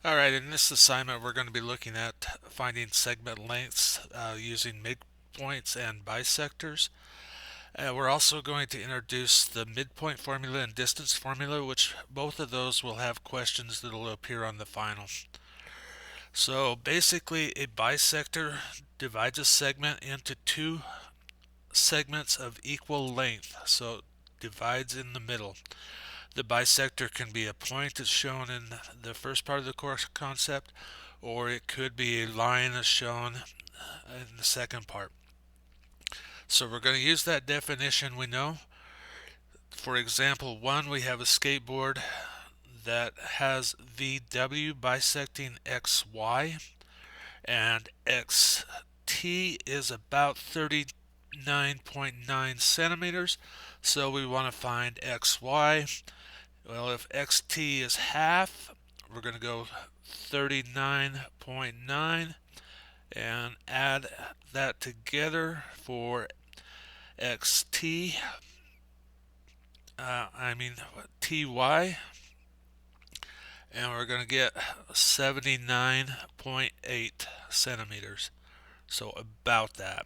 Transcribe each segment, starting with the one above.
Alright, in this assignment we're going to be looking at finding segment lengths using midpoints and bisectors. We're also going to introduce the midpoint formula and distance formula, which both of those will have questions that will appear on the final. So basically a bisector divides a segment into two segments of equal length, so it divides in the middle. The bisector can be a point as shown in the first part of the course concept, or it could be a line as shown in the second part. So we're going to use that definition we know. For example 1, we have a skateboard that has VW bisecting XY, and XT is about 39.9 centimeters, so we want to find XY. Well, if XT is half, we're going to go 39.9 and add that together for XT, TY, and we're going to get 79.8 centimeters. So about that.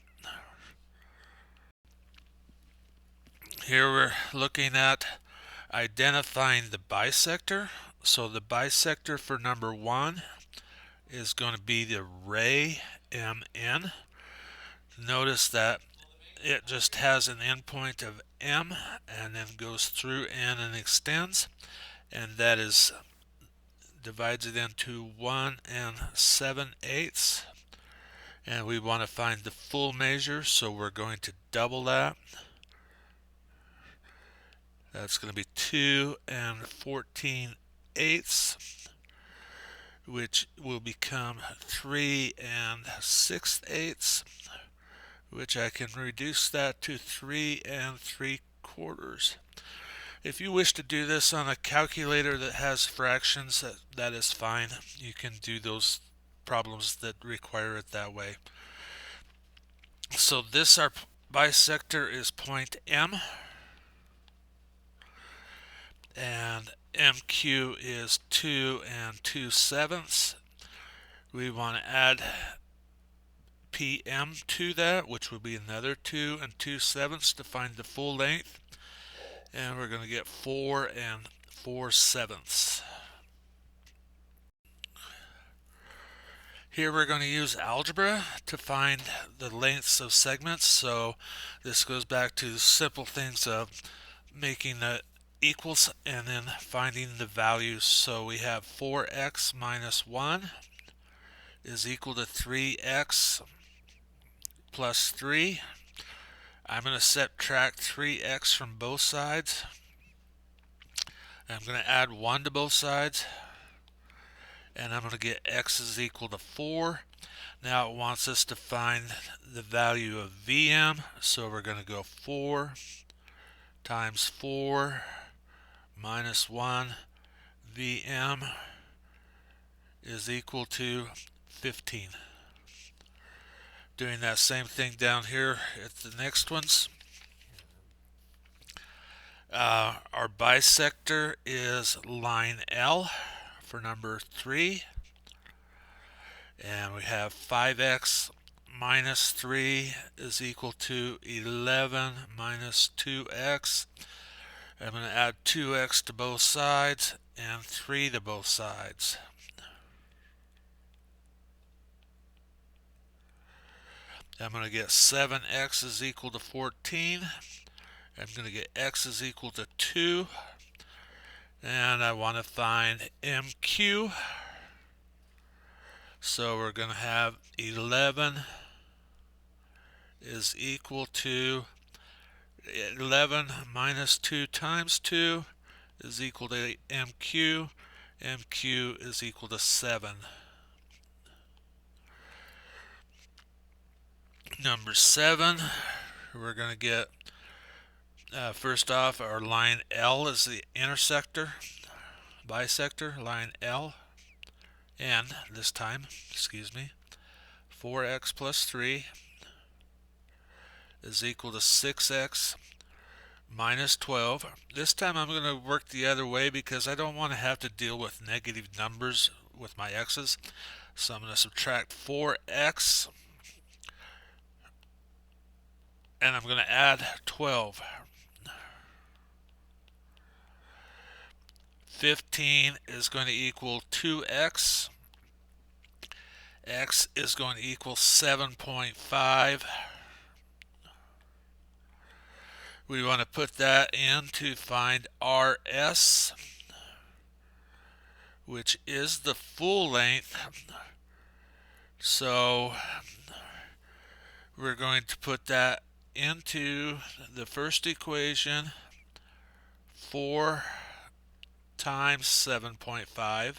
Here we're looking at identifying the bisector. So the bisector for number 1 is going to be the ray MN. Notice that it just has an endpoint of M and then goes through N and extends, and that is divides it into 1 7/8, and we want to find the full measure, so we're going to double that. That's going to be 2 14/8, which will become 3 6/8, which I can reduce that to 3 3/4. If you wish to do this on a calculator that has fractions, that is fine. You can do those problems that require it that way. So this, our bisector, is point M, and MQ is 2 2/7. We want to add PM to that, which would be another 2 2/7 to find the full length, and we're going to get 4 4/7. Here we're going to use algebra to find the lengths of segments, so this goes back to simple things of making the equals and then finding the values. So we have 4x minus 1 is equal to 3x plus 3. I'm going to subtract 3x from both sides. I'm going to add 1 to both sides, and I'm going to get x is equal to 4. Now it wants us to find the value of Vm, so we're going to go 4 times 4 minus 1 Vm is equal to 15. Doing that same thing down here at the next ones. Our bisector is line L for number 3, and we have 5x minus 3 is equal to 11 minus 2x. I'm going to add 2x to both sides and 3 to both sides. I'm going to get 7x is equal to 14. I'm going to get x is equal to 2. And I want to find MQ. So we're going to have 11 is equal to 11 minus 2 times 2 is equal to MQ. MQ is equal to 7. Number 7, we're going to get, first off, our line L is the bisector, line L, and this time, 4x plus 3 is equal to 6x minus 12. This time I'm going to work the other way because I don't want to have to deal with negative numbers with my x's. So I'm going to subtract 4x, and I'm going to add 12. 15 is going to equal 2x. X is going to equal 7.5. We want to put that in to find RS, which is the full length. So we're going to put that into the first equation, 4 times 7.5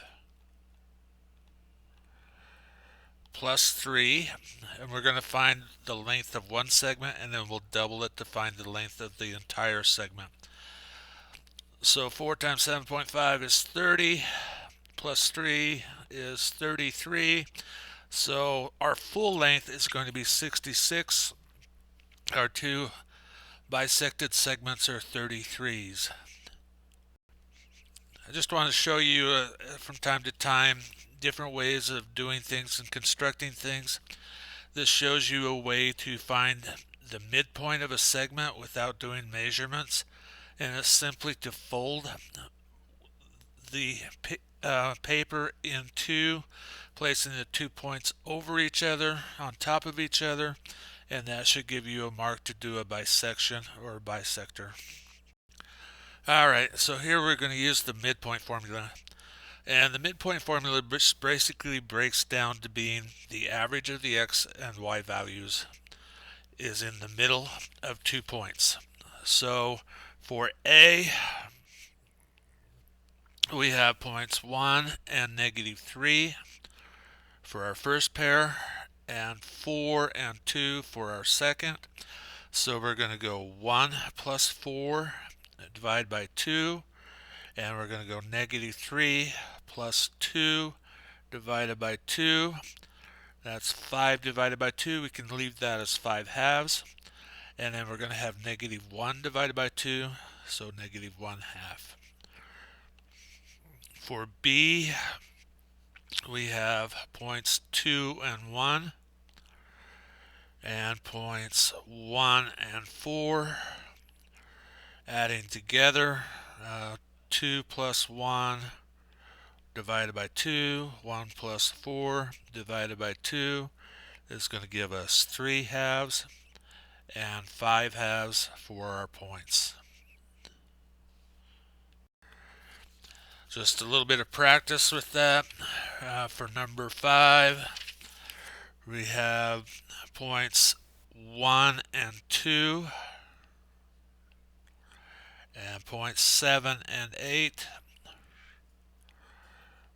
plus 3, and we're going to find the length of one segment, and then we'll double it to find the length of the entire segment. So 4 times 7.5 is 30, plus 3 is 33. So our full length is going to be 66. Our two bisected segments are 33s. I just want to show you from time to time different ways of doing things and constructing things. This shows you a way to find the midpoint of a segment without doing measurements, and it's simply to fold the paper in two, placing the 2 points over each other, on top of each other, and that should give you a mark to do a bisection or a bisector. Alright, so here we're going to use the midpoint formula. And the midpoint formula basically breaks down to being the average of the x and y values is in the middle of 2 points. So for A, we have points 1 and -3 for our first pair, and 4 and 2 for our second. So we're going to go 1 plus 4, divide by 2, and we're going to go -3 plus 2 divided by 2. That's 5 divided by 2. We can leave that as 5 halves. And then we're going to have -1 divided by 2, so -1 half. For B, we have points 2 and 1, and points 1 and 4, adding together, 2 plus 1 divided by 2, 1 plus 4 divided by 2 is going to give us 3 halves, and 5 halves for our points. Just a little bit of practice with that. For number 5, we have points 1 and 2, and points 7 and 8.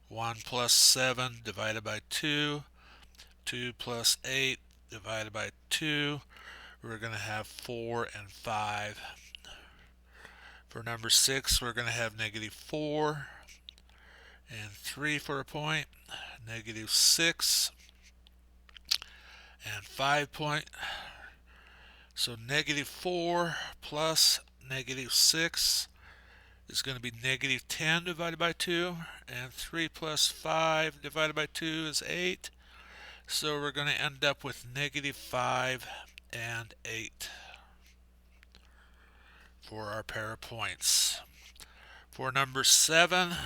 1 plus 7 divided by 2, 2 plus 8 divided by 2. We're going to have 4 and 5. For number 6, we're going to have -4 and 3 for a point, -6 and 5 point. So -4 plus -6 is going to be -10 divided by 2, and 3 plus 5 divided by 2 is 8. So we're going to end up with -5 and 8 for our pair of points. For number 7,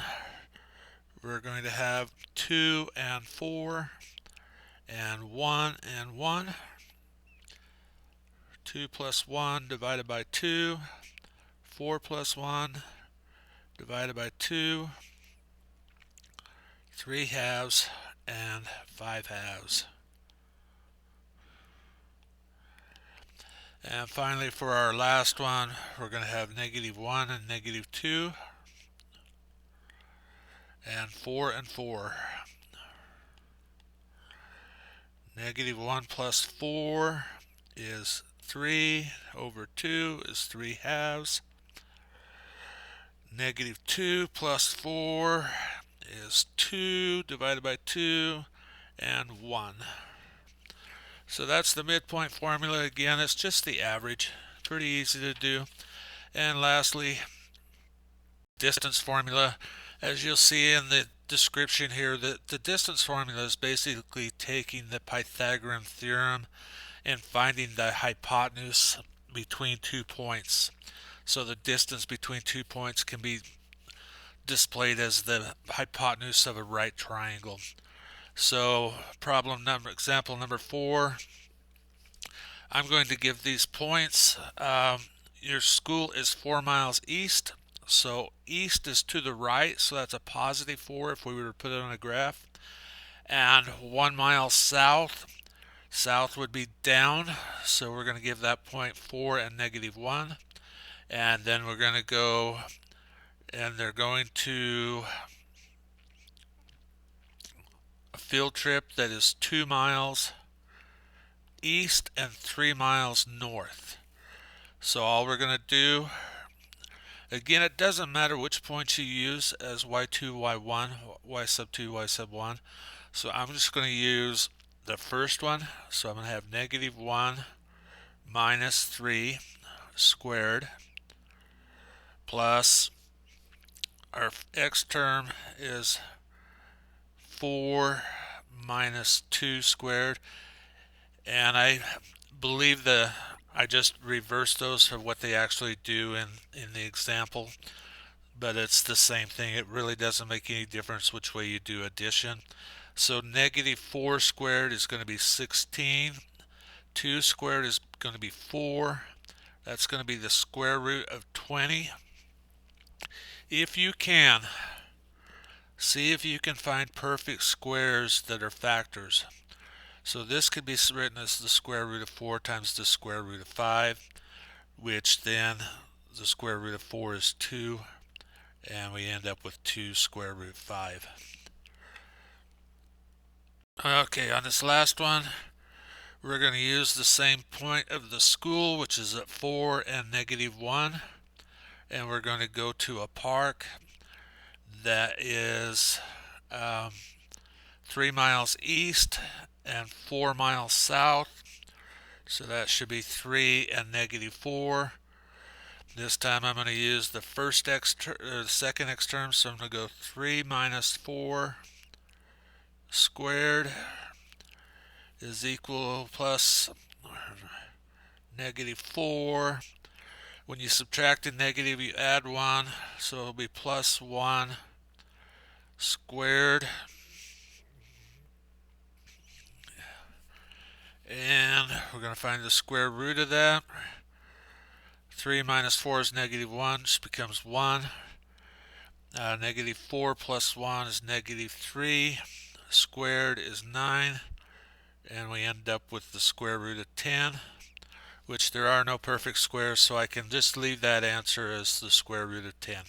we're going to have 2 and 4, and 1 and 1. 2 plus 1 divided by 2, 4 plus 1 divided by 2, 3 halves, and 5 halves. And finally, for our last one, we're going to have -1 and -2, and 4 and 4. -1 plus 4 is 3 over 2 is 3 halves. -2 plus 4 is 2 divided by 2 and 1. So that's the midpoint formula. Again, it's just the average. Pretty easy to do. And lastly, distance formula. As you'll see in the description here, the distance formula is basically taking the Pythagorean theorem and finding the hypotenuse between 2 points. So the distance between 2 points can be displayed as the hypotenuse of a right triangle. So example number 4, I'm going to give these points. Your school is 4 miles east, so east is to the right, so that's a positive 4 if we were to put it on a graph. And 1 mile south, south would be down, so we're going to give that point 4 and -1. And then we're going to go, and they're going to a field trip that is 2 miles east and 3 miles north. So all we're going to do, again, it doesn't matter which point you use as y2, y1, y sub 2, y sub 1. So I'm just going to use the first one. So I'm going to have -1 minus 3 squared plus our x term is 4 minus 2 squared. And I believe I just reversed those for what they actually do in the example, but it's the same thing. It really doesn't make any difference which way you do addition. So -4 squared is going to be 16. 2 squared is going to be 4. That's going to be the square root of 20. If you can, see if you can find perfect squares that are factors. So this could be written as the square root of 4 times the square root of 5, which then the square root of 4 is 2, and we end up with 2 square root 5. Okay, on this last one, we're going to use the same point of the school, which is at 4 and -1, and we're going to go to a park that is 3 miles east and 4 miles south. So that should be 3 and -4. This time I'm going to use the second x term, so I'm going to go 3 minus 4 squared is equal plus -4. When you subtract a negative, you add 1, so it'll be plus 1 squared. And we're going to find the square root of that. 3 minus 4 is -1, just becomes 1. -4 plus 1 is -3. Squared is 9. And we end up with the square root of 10, which there are no perfect squares, so I can just leave that answer as the square root of 10.